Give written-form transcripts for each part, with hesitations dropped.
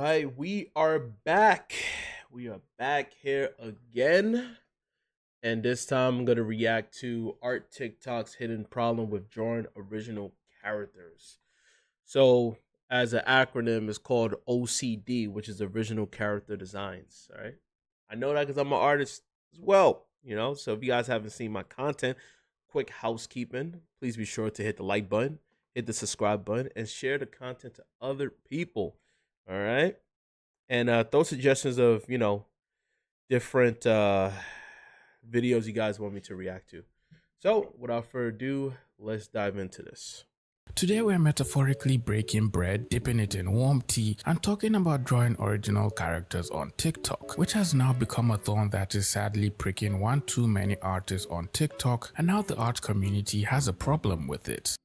right, we are back. We are back here again. And this time I'm going to react to Art TikTok's hidden problem with drawing original characters. So, as an acronym, it's called OCD, which is Original Character Designs. All right. I know that because I'm an artist as well, So, if you guys haven't seen my content, quick housekeeping, please be sure to hit the like button, hit the subscribe button, and share the content to other people. All right. And throw suggestions of, different videos you guys want me to react to. So, without further ado, let's dive into this. Today we're metaphorically breaking bread, dipping it in warm tea, and talking about drawing original characters on TikTok, which has now become a thorn that is sadly pricking one too many artists on TikTok, and now the art community has a problem with it.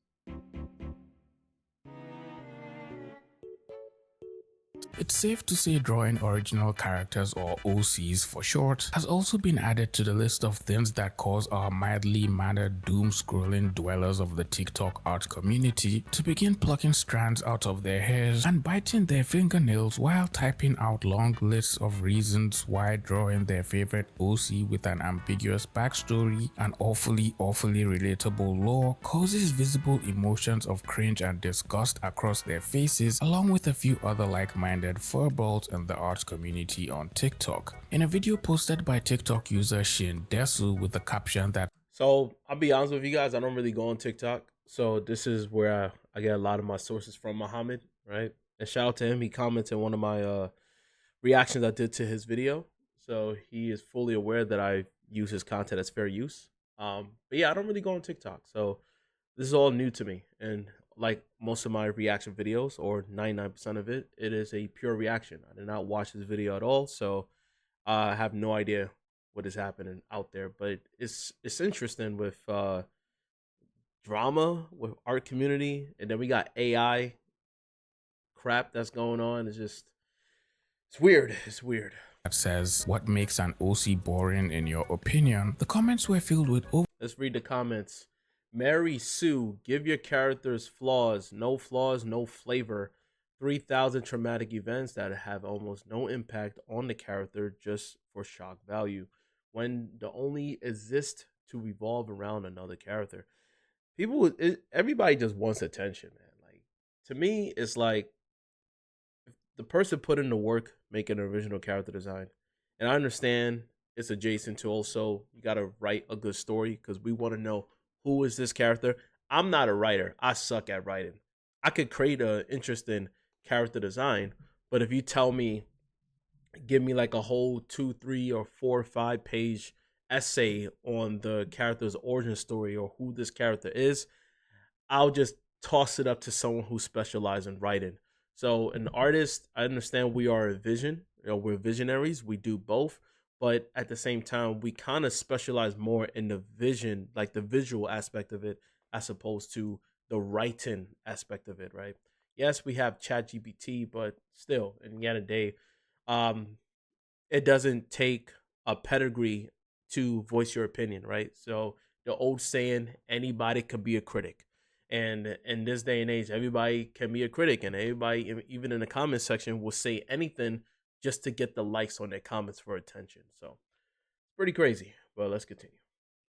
It's safe to say drawing original characters, or OCs for short, has also been added to the list of things that cause our mildly mannered doom-scrolling dwellers of the TikTok art community to begin plucking strands out of their hairs and biting their fingernails while typing out long lists of reasons why drawing their favorite OC with an ambiguous backstory and awfully relatable lore causes visible emotions of cringe and disgust across their faces, along with a few other like-minded furballs in the art community on TikTok. In a video posted by TikTok user Shin Desu with the caption that, So, I'll be honest with you guys, I don't really go on TikTok. So, this is where I get a lot of my sources from Muhammad, right? And shout out to him. He commented one of my reactions I did to his video. So, he is fully aware that I use his content as fair use. But yeah, I don't really go on TikTok. So, this is all new to me. And like most of my reaction videos, or 99% of it, it is a pure reaction. I did not watch this video at all, so I have no idea what is happening out there. But it's interesting with drama, with art community, and then we got AI crap that's going on. It's weird. It's weird. that says, "What makes an OC boring in your opinion?" The comments were filled with Let's read the comments. Mary Sue, give your characters flaws. No flaws, no flavor. 3,000 traumatic events that have almost no impact on the character just for shock value, when the only exist to revolve around another character. Everybody just wants attention, man. Like, to me, it's like if the person put in the work making an original character design, and I understand it's adjacent to, also you got to write a good story because we want to know who is this character. I'm not a writer. I suck at writing. I could create an interesting character design, but if you tell me, give me like a whole 2, 3, or 4, 5 page essay on the character's origin story or who this character is, I'll just toss it up to someone who specializes in writing. So, an artist, I understand we are a vision, we're visionaries, we do both, but at the same time, we kind of specialize more in the vision, like the visual aspect of it, as opposed to the writing aspect of it, right? Yes, we have ChatGPT, but still, in the end of the day, um, it doesn't take a pedigree to voice your opinion, right? So the old saying, anybody can be a critic. And in this day and age, everybody can be a critic, and everybody, even in the comment section, will say anything just to get the likes on their comments for attention. So it's pretty crazy, but let's continue.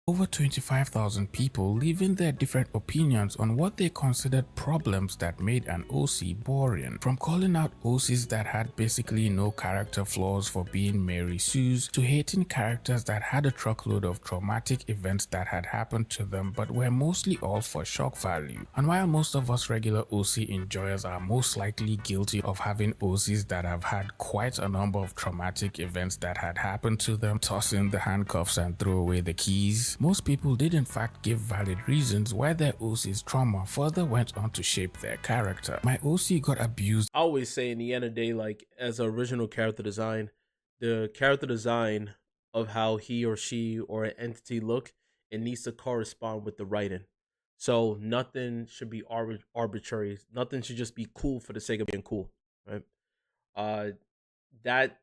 over 25,000 people leaving their different opinions on what they considered problems that made an OC boring. From calling out OCs that had basically no character flaws for being Mary Sue's, to hating characters that had a truckload of traumatic events that had happened to them but were mostly all for shock value. And while most of us regular OC enjoyers are most likely guilty of having OCs that have had quite a number of traumatic events that had happened to them, toss in the handcuffs and throw away the keys, most people did in fact give valid reasons why their OC's trauma further went on to shape their character. My OC got abused. I always say, in the end of the day, like, as an original character design, the character design of how he or she or an entity look, it needs to correspond with the writing. So nothing should be arbitrary. Nothing should just be cool for the sake of being cool, right? Uh, that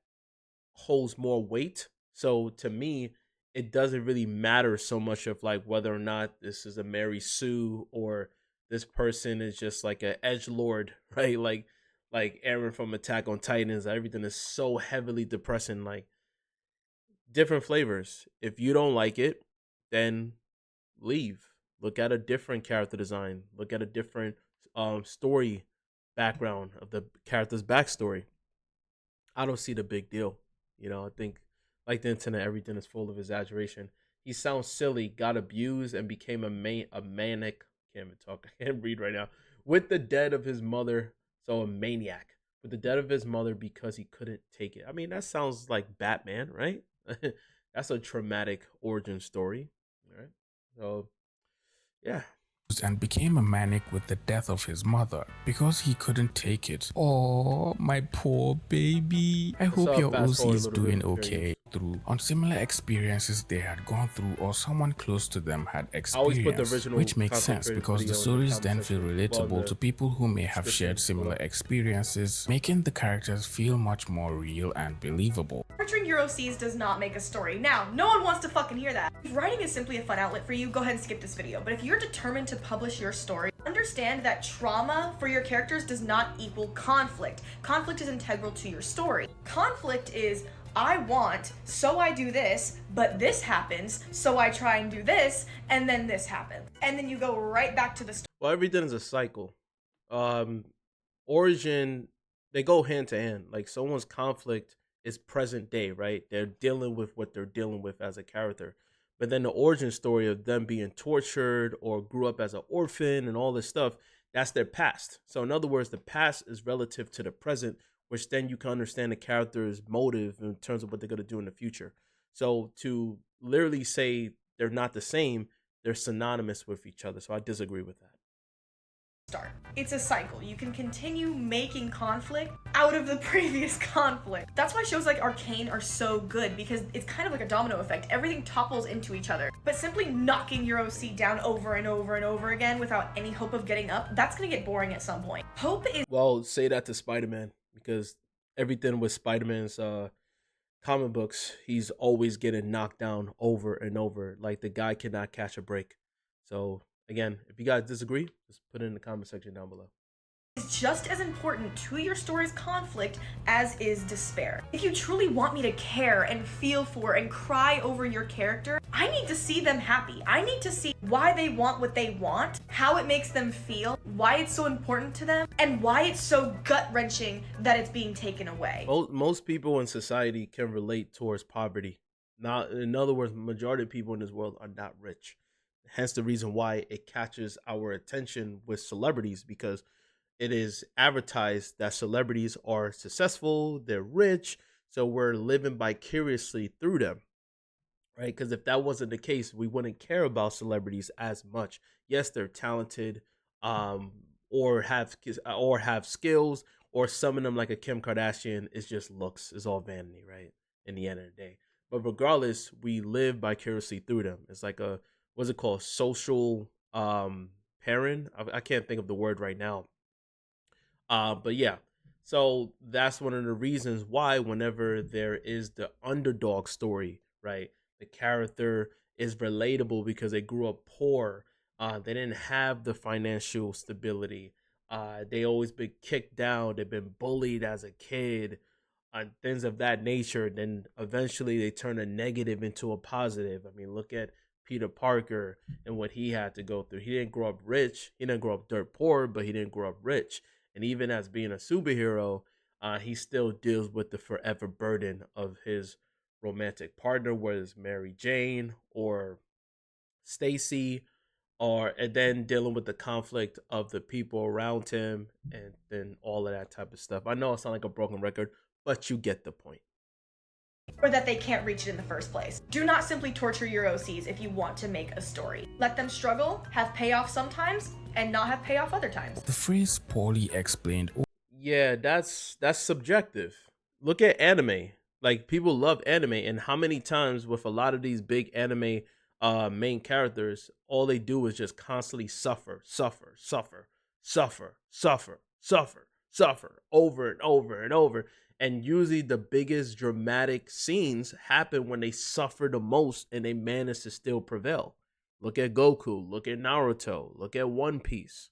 holds more weight. So to me, it doesn't really matter so much of like whether or not this is a Mary Sue or this person is just like an edge lord, right? like Aaron from Attack on Titans. Everything is so heavily depressing. Like different flavors. If you don't like it, then leave. Look at a different character design. Look at a different story background of the character's backstory. I don't see the big deal. I think like the internet, everything is full of exaggeration. He sounds silly, got abused, and became a manic. Can't even talk. I can't read right now. With the death of his mother, so a maniac. With the death of his mother because he couldn't take it. I mean, that sounds like Batman, right? That's a traumatic origin story, right? So yeah, and became a manic with the death of his mother because he couldn't take it. Oh, my poor baby. I hope your fast OC forward a is little bit doing for fair okay use. through on similar experiences they had gone through or someone close to them had I always put the experienced, original which makes content sense creators because the video in the stories comment then feel section. Well, in relatable to the people who may have shared description similar below. experiences, making the characters feel much more real and believable. Torturing your OCs does not make a story. Now, no one wants to fucking hear that. If writing is simply a fun outlet for you, go ahead and skip this video. But if you're determined to publish your story, understand that trauma for your characters does not equal conflict. Conflict is integral to your story. Conflict is, I want, so I do this, but this happens, so I try and do this, and then this happens. And then you go right back to the story. Well, everything is a cycle. Origin, they go hand to hand. Like someone's conflict is present day, right? They're dealing with what they're dealing with as a character. But then the origin story of them being tortured or grew up as an orphan and all this stuff, that's their past. So in other words, the past is relative to the present, which then you can understand the character's motive in terms of what they're going to do in the future. So to literally say they're not the same, they're synonymous with each other. So I disagree with that. Start. It's a cycle. You can continue making conflict out of the previous conflict. That's why shows like Arcane are so good, because it's kind of like a domino effect. Everything topples into each other. But simply knocking your OC down over and over and over again without any hope of getting up, that's gonna get boring at some point. Hope is— Well, say that to Spider-Man, because everything with Spider-Man's comic books, he's always getting knocked down over and over. Like the guy cannot catch a break. So again, if you guys disagree, just put it in the comment section down below. is just as important to your story's conflict as is despair. If you truly want me to care and feel for and cry over your character, I need to see them happy. I need to see why they want what they want, how it makes them feel, why it's so important to them, and why it's so gut-wrenching that it's being taken away. Most people in society can relate towards poverty. Not, in other words, majority of people in this world are not rich. Hence the reason why it catches our attention with celebrities, because it is advertised that celebrities are successful, they're rich, so we're living vicariously through them, right? Because if that wasn't the case, we wouldn't care about celebrities as much. Yes, they're talented, um, or have skills, or some of them, like a Kim Kardashian, is just looks, is all vanity, right? In the end of the day, but regardless, we live vicariously through them. It's like a, what's it called, social parent. I can't think of the word right now. But yeah, so that's one of the reasons why whenever there is the underdog story, right, the character is relatable because they grew up poor. They didn't have the financial stability. They always been kicked down. They've been bullied as a kid, things of that nature. Then eventually they turn a negative into a positive. I mean, look at Peter Parker and what he had to go through. He didn't grow up rich. He didn't grow up dirt poor, but he didn't grow up rich. And even as being a superhero, he still deals with the forever burden of his romantic partner, whether it's Mary Jane or Stacy, or and then dealing with the conflict of the people around him, and then all of that type of stuff. I know it sounds like a broken record, but you get the point. Or that they can't reach it in the first place. Do not simply torture your OCs if you want to make a story. Let them struggle, have payoff sometimes, and not have payoff other times. The phrase poorly explained. Yeah, that's subjective. Look at anime. Like people love anime, and how many times with a lot of these big anime main characters, all they do is just constantly suffer, suffer, suffer, suffer, suffer, suffer, suffer over and over and over. And usually the biggest dramatic scenes happen when they suffer the most and they manage to still prevail. Look at Goku, look at Naruto, look at One Piece.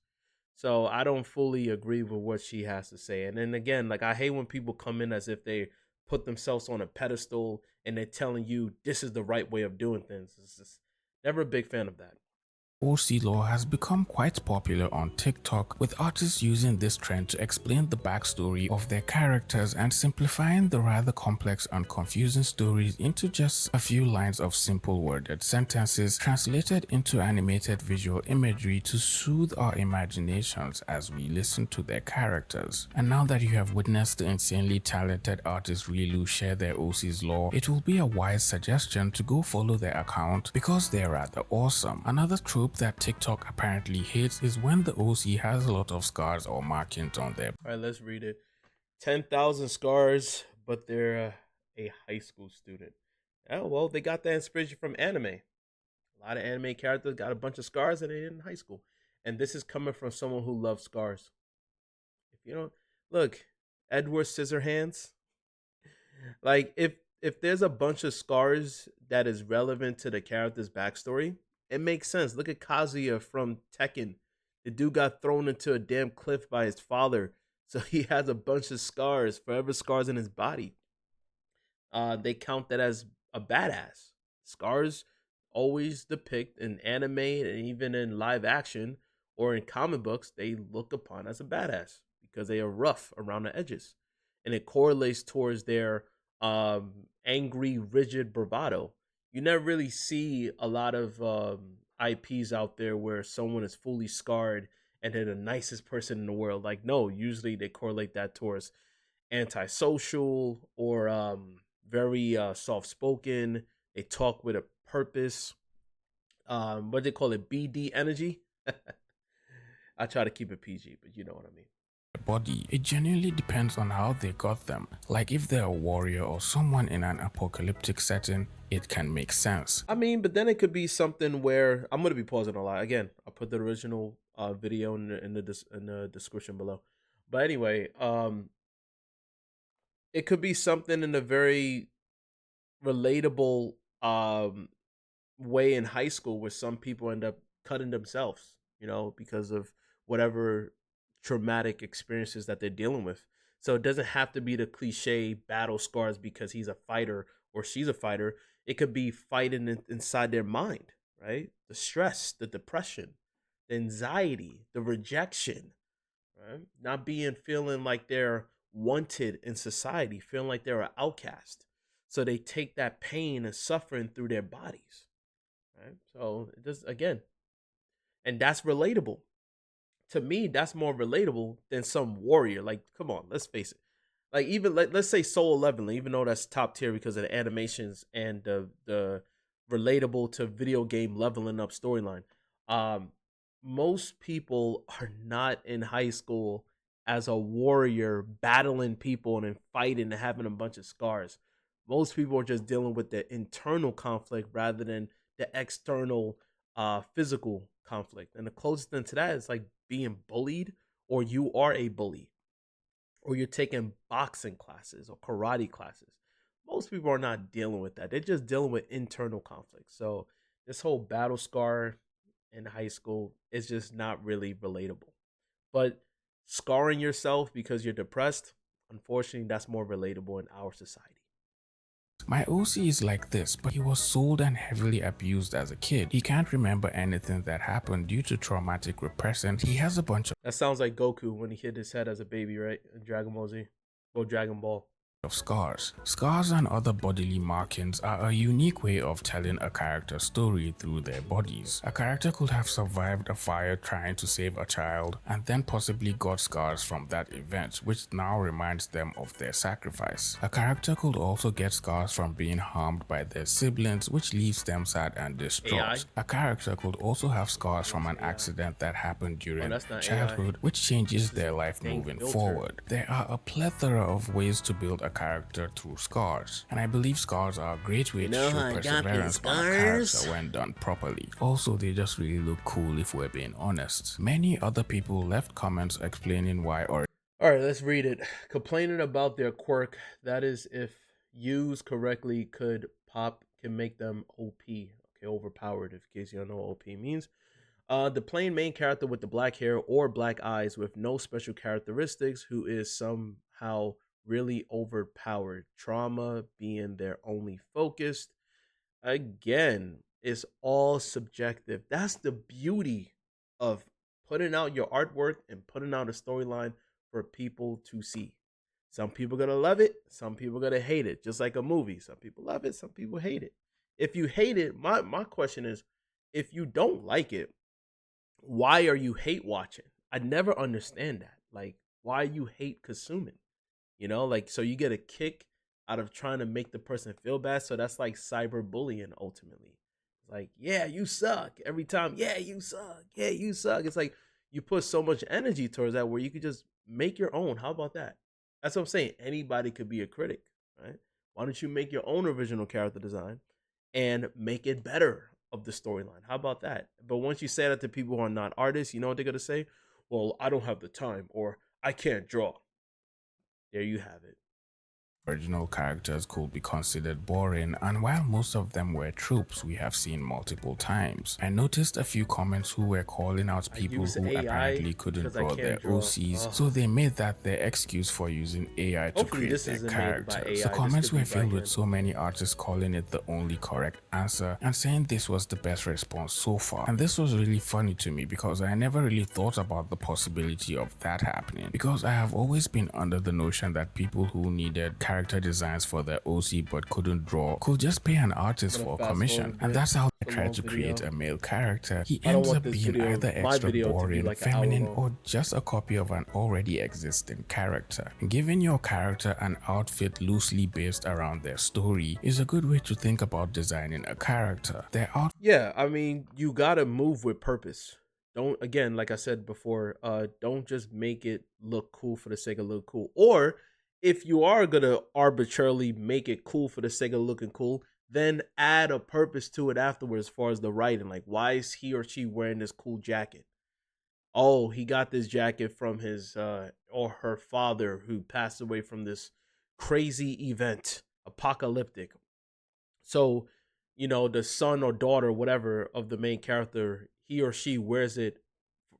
So I don't fully agree with what she has to say. And then again, like I hate when people come in as if they put themselves on a pedestal and they're telling you this is the right way of doing things. It's just never a big fan of that. OC lore has become quite popular on TikTok, with artists using this trend to explain the backstory of their characters and simplifying the rather complex and confusing stories into just a few lines of simple worded sentences translated into animated visual imagery to soothe our imaginations as we listen to their characters. And now that you have witnessed the insanely talented artist Rilu share their OC's lore, it will be a wise suggestion to go follow their account because they are rather awesome. Another trope that TikTok apparently hates is when the OC has a lot of scars or markings on their. All right, let's read it. 10,000 scars, but they're a high school student. Oh, well, they got that inspiration from anime. A lot of anime characters got a bunch of scars and they in high school. And this is coming from someone who loves scars. If you don't look, Edward Scissorhands, like if there's a bunch of scars that is relevant to the character's backstory, it makes sense. Look at Kazuya from Tekken. The dude got thrown into a damn cliff by his father, so he has a bunch of scars, forever scars in his body. They count that as a badass. Scars always depict in anime and even in live action or in comic books, they look upon as a badass because they are rough around the edges, and it correlates towards their angry, rigid bravado. You never really see a lot of IPs out there where someone is fully scarred and they're the nicest person in the world. Like, no, usually they correlate that towards antisocial or very soft spoken. They talk with a purpose. What they call it, BD energy. I try to keep it PG, but you know what I mean. Body. It genuinely depends on how they got them. Like if they're a warrior or someone in an apocalyptic setting, it can make sense. I mean, but then it could be something where I'm gonna be pausing a lot. Again, I'll put the original video in the description below. But anyway, it could be something in a very relatable way in high school where some people end up cutting themselves, you know, because of whatever traumatic experiences that they're dealing with. So it doesn't have to be the cliche battle scars because he's a fighter or she's a fighter. It could be fighting inside their mind, right? The stress, the depression, the anxiety, the rejection, right? Not being feeling like they're wanted in society, feeling like they're an outcast. So they take that pain and suffering through their bodies, right? So it just again, and that's relatable. To me, that's more relatable than some warrior. Like, come on, let's face it. Like, even let's say Soul 11, even though that's top tier because of the animations and the relatable to video game leveling up storyline. Um, most people are not in high school as a warrior battling people and then fighting and having a bunch of scars. Most people are just dealing with the internal conflict rather than the external physical conflict. And the closest thing to that is like being bullied, or you are a bully, or you're taking boxing classes or karate classes. Most people are not dealing with that. They're just dealing with internal conflict. So this whole battle scar in high school is just not really relatable. But scarring yourself because you're depressed, unfortunately, that's more relatable in our society. My OC is like this, but he was sold and heavily abused as a kid. He can't remember anything that happened due to traumatic repression. He has a bunch That sounds like Goku when he hit his head as a baby, right? In Dragon Ball Z. Or Dragon Ball. of scars. Scars and other bodily markings are a unique way of telling a character's story through their bodies. A character could have survived a fire trying to save a child and then possibly got scars from that event, which now reminds them of their sacrifice. A character could also get scars from being harmed by their siblings, which leaves them sad and distraught. A character could also have scars from an accident that happened during childhood, which changes their life moving forward. There are a plethora of ways to build a character through scars, and I believe scars are a great way to show perseverance on a character when done properly. Also, they just really look cool if we're being honest. Many other people left comments explaining why or Alright, let's read it. Complaining about their quirk, that is if used correctly can make them OP. Okay, overpowered, in case you don't know what OP means. The plain main character with the black hair or black eyes with no special characteristics who is somehow really overpowered. Trauma being their only focus. Again, it's all subjective. That's the beauty of putting out your artwork and putting out a storyline for people to see. Some people are gonna love it, some people are gonna hate it, just like a movie. Some people love it, some people hate it. If you hate it, my question is, if you don't like it, why are you hate watching? I never understand that. Like, why you hate consuming? Like, so you get a kick out of trying to make the person feel bad. So that's like cyberbullying ultimately. It's like, yeah, you suck every time. Yeah, you suck. Yeah, you suck. It's like you put so much energy towards that where you could just make your own. How about that? That's what I'm saying. Anybody could be a critic, right? Why don't you make your own original character design and make it better of the storyline? How about that? But once you say that to people who are not artists, you know what they're going to say? Well, I don't have the time, or I can't draw. There you have it. Original characters could be considered boring, and while most of them were tropes we have seen multiple times, I noticed a few comments who were calling out people who apparently couldn't draw their OCs, so they made that their excuse for using AI to create their characters. The comments were filled with so many artists calling it the only correct answer and saying this was the best response so far. And this was really funny to me because I never really thought about the possibility of that happening, because I have always been under the notion that people who needed character designs for their OC but couldn't draw could just pay an artist for a commission, and that's how they tried to create a male character. He ends up being either extra boring, feminine, or just a copy of an already existing character. Giving your character an outfit loosely based around their story is a good way to think about designing a character. Yeah, I mean, you gotta move with purpose. Don't, again, like I said before, don't just make it look cool for the sake of look cool. Or if you are gonna arbitrarily make it cool for the sake of looking cool, then add a purpose to it afterwards as far as the writing. Like, why is he or she wearing this cool jacket? Oh, he got this jacket from his or her father who passed away from this crazy event, apocalyptic. So, the son or daughter, whatever, of the main character, he or she wears it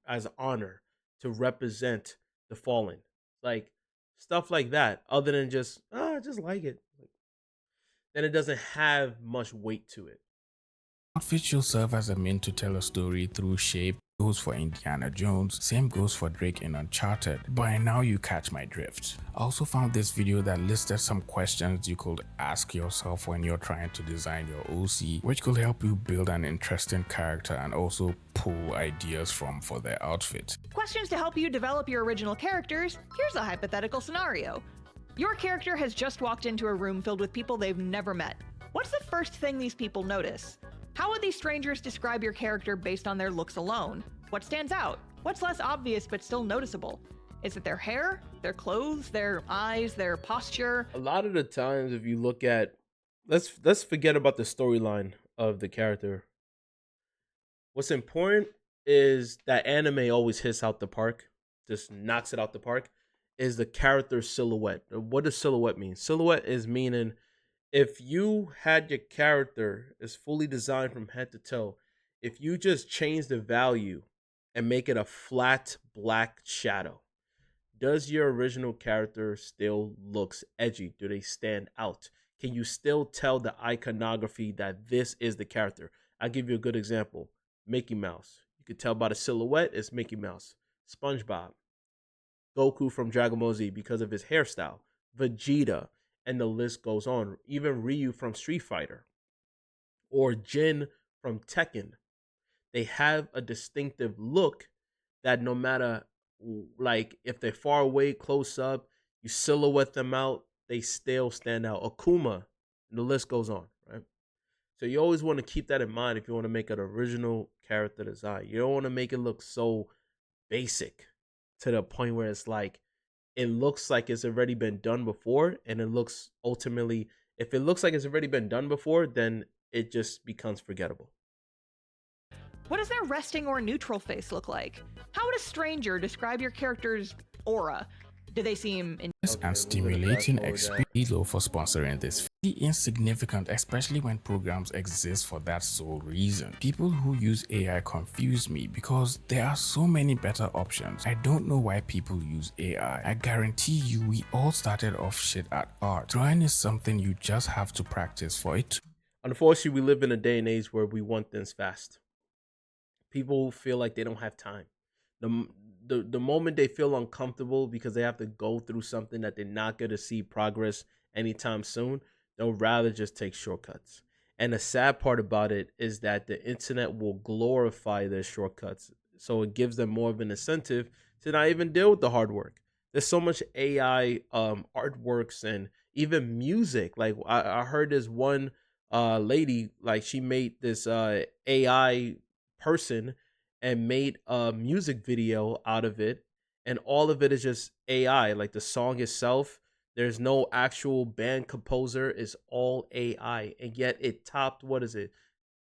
as honor to represent the fallen. Like, stuff like that, other than just like it. Then it doesn't have much weight to it. Outfits should serve as a means to tell a story through shape. Goes for Indiana Jones, same goes for Drake in Uncharted. By now you catch my drift. I also found this video that listed some questions you could ask yourself when you're trying to design your OC, which could help you build an interesting character and also pull ideas from for their outfit. Questions to help you develop your original characters. Here's a hypothetical scenario. Your character has just walked into a room filled with people they've never met. What's the first thing these people notice? How would these strangers describe your character based on their looks alone? What stands out? What's less obvious but still noticeable? Is it their hair, their clothes, their eyes, their posture? A lot of the times, if you look at, let's forget about the storyline of the character. What's important is that anime always hits out the park, just knocks it out the park, is the character silhouette. What does silhouette mean? Silhouette is meaning if you had your character is fully designed from head to toe, if you just change the value and make it a flat black shadow, does your original character still looks edgy? Do they stand out? Can you still tell the iconography that this is the character? I'll give you a good example. Mickey Mouse. You could tell by the silhouette it's Mickey Mouse. SpongeBob. Goku from Dragon Ball Z because of his hairstyle. Vegeta. And the list goes on. Even Ryu from Street Fighter or Jin from Tekken. They have a distinctive look that no matter, like, if they're far away, close up, you silhouette them out, they still stand out. Akuma, and the list goes on, right? So you always want to keep that in mind if you want to make an original character design. You don't want to make it look so basic to the point where it's like, it looks like it's already been done before, and it looks ultimately, if it looks like it's already been done before, then it just becomes forgettable. What does their resting or neutral face look like? How would a stranger describe your character's aura? Do they seem and stimulating XP for sponsoring this fee insignificant, especially when programs exist for that sole reason. People who use AI confuse me because there are so many better options. I don't know why people use AI. I guarantee you we all started off shit at art. Drawing is something you just have to practice for it. Unfortunately, we live in a day and age where we want things fast. People feel like they don't have time. The, the moment they feel uncomfortable because they have to go through something that they're not going to see progress anytime soon, they'll rather just take shortcuts. And the sad part about it is that the internet will glorify their shortcuts. So it gives them more of an incentive to not even deal with the hard work. There's so much AI artworks and even music. Like I heard this one lady, like she made this AI person and made a music video out of it, and all of it is just AI. Like the song itself, there's no actual band composer, it's all AI, and yet it topped, what is it,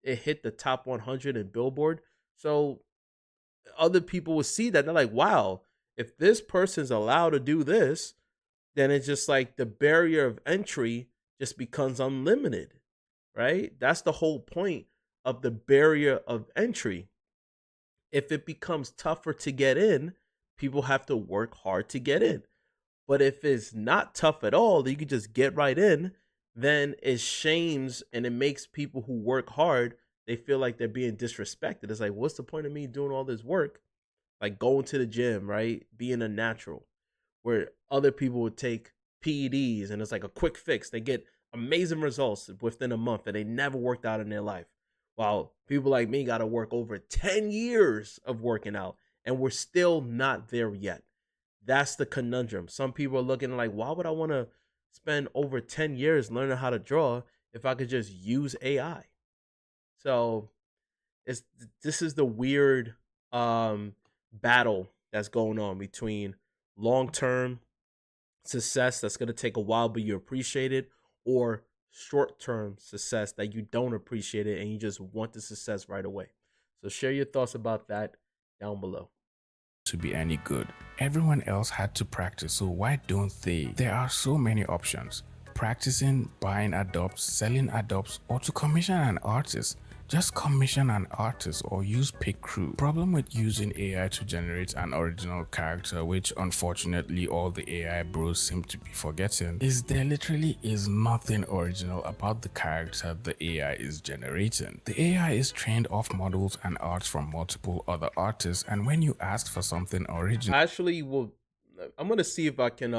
it hit the top 100 in Billboard. So other people will see that, they're like, wow, if this person's allowed to do this, then it's just like the barrier of entry just becomes unlimited, right? That's the whole point of the barrier of entry. If it becomes tougher to get in, people have to work hard to get in. But if it's not tough at all, you can just get right in, then it shames and it makes people who work hard, they feel like they're being disrespected. It's like, what's the point of me doing all this work? Like going to the gym, right? Being a natural, where other people would take PEDs and it's like a quick fix. They get amazing results within a month and they never worked out in their life. While people like me got to work over 10 years of working out and we're still not there yet. That's the conundrum. Some people are looking like, why would I want to spend over 10 years learning how to draw if I could just use AI? So this is the weird battle that's going on between long-term success that's going to take a while but you appreciate it, or short-term success that you don't appreciate it and you just want the success right away. So share your thoughts about that down below. To be any good, everyone else had to practice, so why don't they? There are so many options: practicing, buying adopts, selling adopts, or to commission an artist. Just commission an artist or use Pick Crew. Problem with using AI to generate an original character, which unfortunately all the AI bros seem to be forgetting, is there literally is nothing original about the character the AI is generating. The AI is trained off models and arts from multiple other artists, and when you ask for something original, Actually, I'm gonna see if I can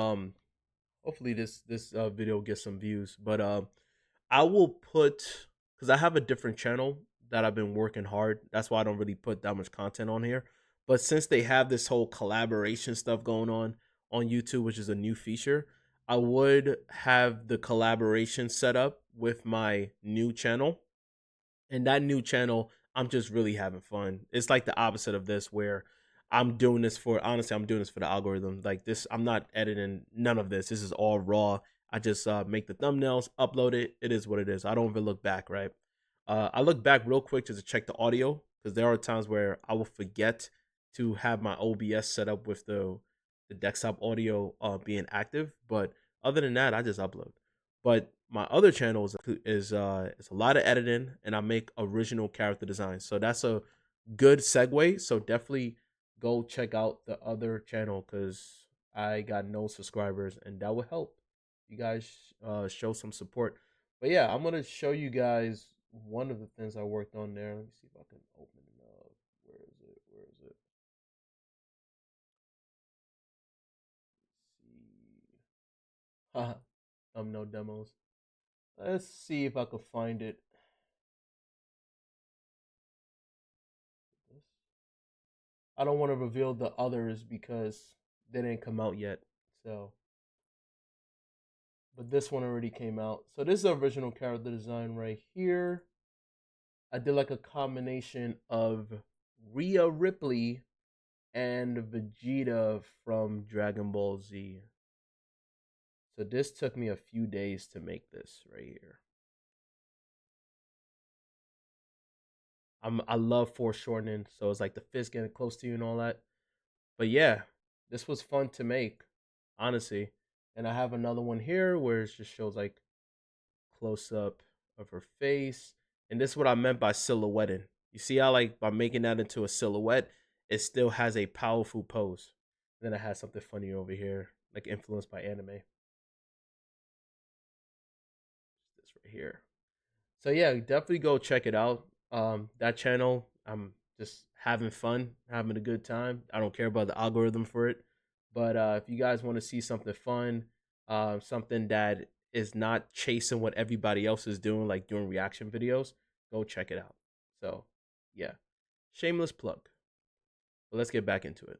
hopefully this video gets some views, but I will put, because I have a different channel that I've been working hard. That's why I don't really put that much content on here. But since they have this whole collaboration stuff going on YouTube, which is a new feature, I would have the collaboration set up with my new channel. And that new channel, I'm just really having fun. It's like the opposite of this, where I'm doing this for, honestly, I'm doing this for the algorithm. Like this, I'm not editing none of this. This is all raw. I just make the thumbnails, upload it. It is what it is. I don't even look back, right? I look back real quick just to check the audio, because there are times where I will forget to have my OBS set up with the desktop audio being active. But other than that, I just upload. But my other channel is it's a lot of editing, and I make original character designs. So that's a good segue. So definitely go check out the other channel, because I got no subscribers, and that will help you guys show some support. But yeah, I'm gonna show you guys one of the things I worked on there. Let me see if I can open it up. Where is it? Where is it? Let's see. Haha. Thumbnail demos. Let's see if I can find it. I don't want to reveal the others because they didn't come out yet. So, but this one already came out. So this is the original character design right here. I did like a combination of Rhea Ripley and Vegeta from Dragon Ball Z. So this took me a few days to make this right here. I love foreshortening, so it's like the fist getting close to you and all that. But yeah, this was fun to make. honestly. And I have another one here where it just shows like close up of her face. And this is what I meant by silhouetting. You see how like by making that into a silhouette, it still has a powerful pose. And then I have something funny over here, like influenced by anime. This right here. So yeah, definitely go check it out. That channel, I'm just having fun, having a good time. I don't care about the algorithm for it, but if you guys want to see something fun, something that is not chasing what everybody else is doing, like doing reaction videos, go check it out. So yeah, shameless plug. But let's get back into it.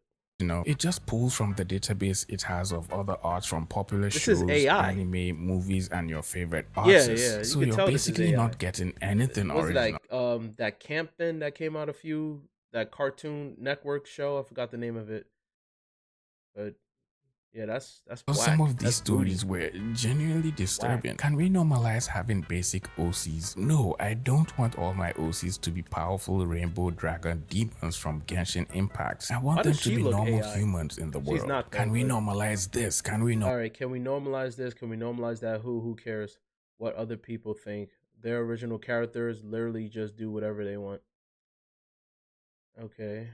It just pulls from the database it has of other arts from popular This is shows, AI. anime, movies, and your favorite Yeah, artists. yeah. You So can you're tell this is basically AI. not getting anything Was it original. like that camp thing that came out that Cartoon Network show? I forgot the name of it. But yeah, that's Some whack. of these That's booty. stories were genuinely disturbing. Can we normalize having basic OCs? No, I don't want all my OCs to be powerful rainbow dragon demons from Genshin Impact. I want Why them does to she be look normal AI? humans in the She's world. not Can though, we but normalize this? Can we all right, can we normalize this? Can we normalize that? Who cares what other people think? Their original characters literally just do whatever they want. Okay.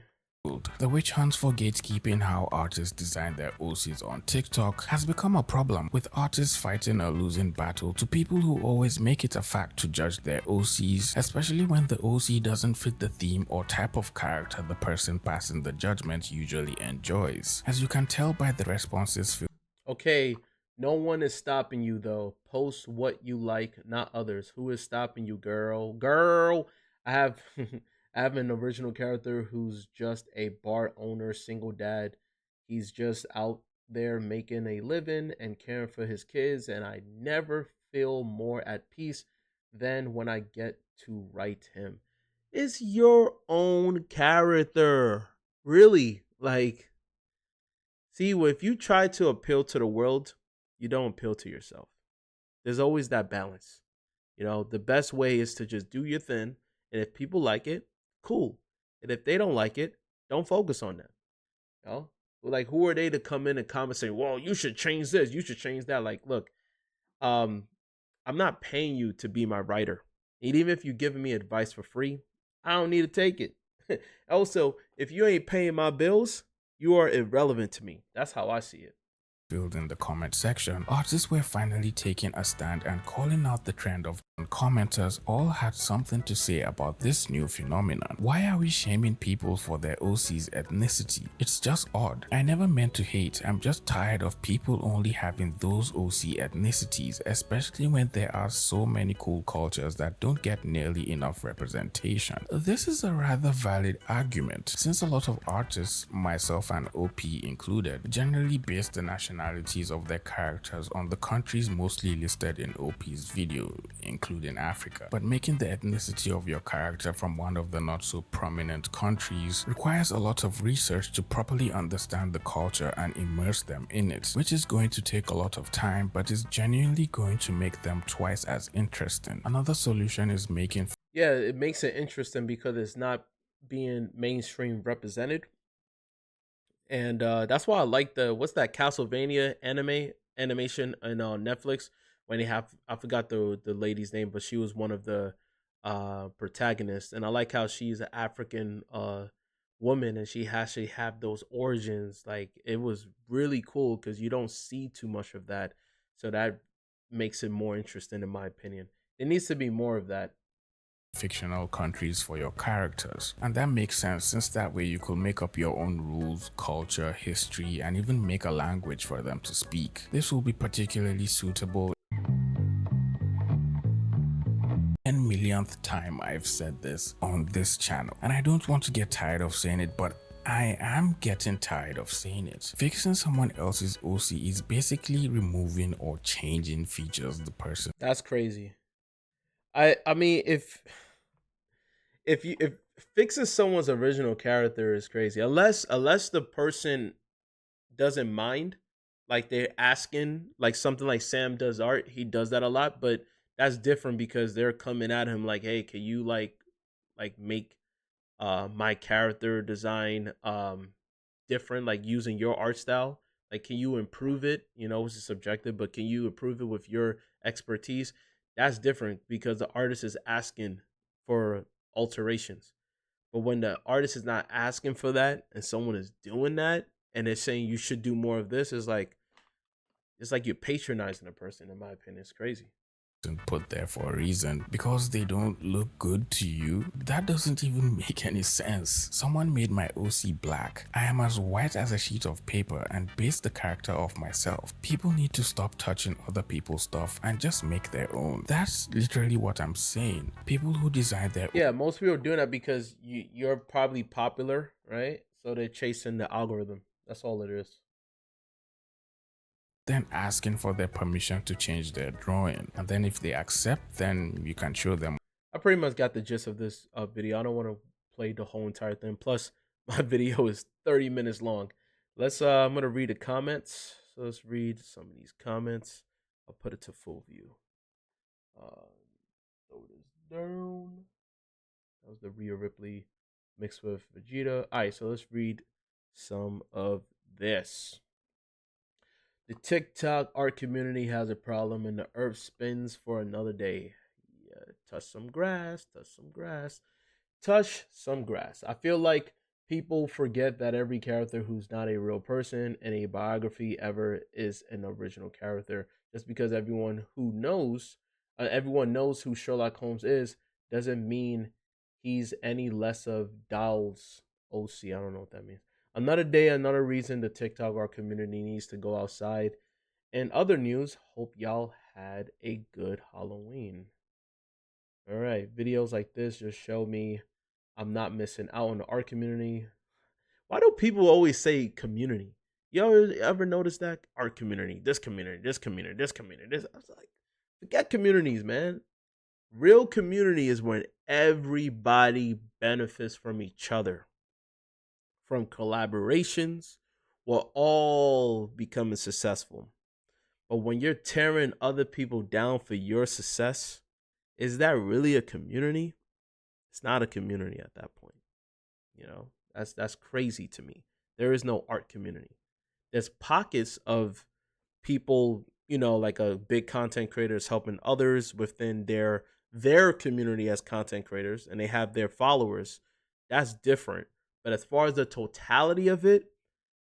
The witch hunts for gatekeeping how artists design their OCs on TikTok has become a problem, with artists fighting a losing battle to people who always make it a fact to judge their OCs, especially when the OC doesn't fit the theme or type of character the person passing the judgment usually enjoys. As you can tell by the responses. Okay, no one is stopping you though. Post what you like, not others. Who is stopping you, girl? Girl, I have I have an original character who's just a bar owner, single dad. He's just out there making a living and caring for his kids, and I never feel more at peace than when I get to write him. It's your own character. Really? Like, see, if you try to appeal to the world, you don't appeal to yourself. There's always that balance. The best way is to just do your thing. And if people like it, cool. And if they don't like it, don't focus on them. You know? Like, who are they to come in and comment saying, well, you should change this, you should change that? Like, look, um, I'm not paying you to be my writer. And even if you're giving me advice for free, I don't need to take it. Also, if you ain't paying my bills, you are irrelevant to me. That's how I see it. Filled in the comment section, artists were finally taking a stand and calling out the trend of commenters all had something to say about this new phenomenon. Why are we shaming people for their OC's ethnicity? It's just odd. I never meant to hate, I'm just tired of people only having those OC ethnicities, especially when there are so many cool cultures that don't get nearly enough representation. This is a rather valid argument, since a lot of artists, myself and OP included, generally base the nationalities of their characters on the countries mostly listed in OP's video, including Africa. But making the ethnicity of your character from one of the not so prominent countries requires a lot of research to properly understand the culture and immerse them in it, which is going to take a lot of time, but is genuinely going to make them twice as interesting. Another solution is making It makes it interesting because it's not being mainstream represented. And that's why I like what's that Castlevania animation on Netflix when they have, I forgot the lady's name, but she was one of the protagonists, and I like how she's an African woman and she actually have those origins. Like, it was really cool because you don't see too much of that, so that makes it more interesting in my opinion. There needs to be more of that. fictional countries for your characters, and that makes sense since that way you could make up your own rules, culture, history, and even make a language for them to speak. This will be particularly suitable. 10 millionth time I've said this on this channel, and I don't want to get tired of saying it, but I am getting tired of saying it. Fixing someone else's OC is basically removing or changing features the person. That's crazy. I mean, if fixing someone's original character is crazy, unless the person doesn't mind, like they're asking, like something like Sam does art, he does that a lot, but that's different because they're coming at him like, hey, can you like make my character design different, like using your art style. Like, can you improve it? You know, it's subjective, but can you improve it with your expertise? That's different because the artist is asking for alterations. But when the artist is not asking for that and someone is doing that and they're saying you should do more of this, it's like you're patronizing a person, in my opinion. It's crazy. Put there for a reason because they don't look good to you. That doesn't even make any sense. Someone made my OC black. I am as white as a sheet of paper and based the character off myself. People need to stop touching other people's stuff and just make their own. That's literally what I'm saying. People who design their Yeah, most people are doing that because you're probably popular, right? So they're chasing the algorithm. That's all it is. then asking for their permission to change their drawing, and then if they accept, then you can show them. I pretty much got the gist of this video. I don't want to play the whole entire thing. Plus, my video is 30 minutes long. I'm gonna read the comments. So let's read some of these comments. I'll put it to full view. Throw this down. That was the Rhea Ripley mixed with Vegeta. All right, so let's read some of this. The TikTok art community has a problem and the earth spins for another day. Yeah, touch some grass, touch some grass, touch some grass. I feel like people forget that every character who's not a real person in a biography ever is an original character. Just because everyone knows who Sherlock Holmes is, doesn't mean he's any less of Dahl's OC. I don't know what that means. Another day, another reason the TikTok art community needs to go outside. In other news, hope y'all had a good Halloween. All right, videos like this just show me I'm not missing out on the art community. Why do people always say community? You ever notice that? Art community, this community, this community, this community, this. I was like, forget communities, man. Real community is when everybody benefits from each other. From collaborations, we're all becoming successful. But when you're tearing other people down for your success, is that really a community? It's not a community at that point. You know, that's crazy to me. There is no art community. There's pockets of people, you know, like a big content creators helping others within their community as content creators, and they have their followers. That's different. But as far as the totality of it,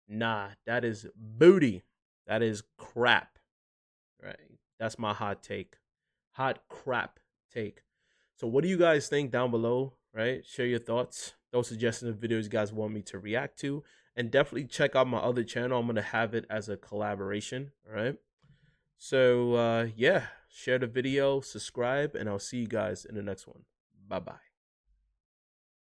nah, that is booty. That is crap. Right? That's my hot take. Hot crap take. So what do you guys think down below? Right? Share your thoughts. Those suggestions of videos you guys want me to react to. And definitely check out my other channel. I'm going to have it as a collaboration. All right? So, yeah. Share the video, subscribe, and I'll see you guys in the next one. Bye-bye.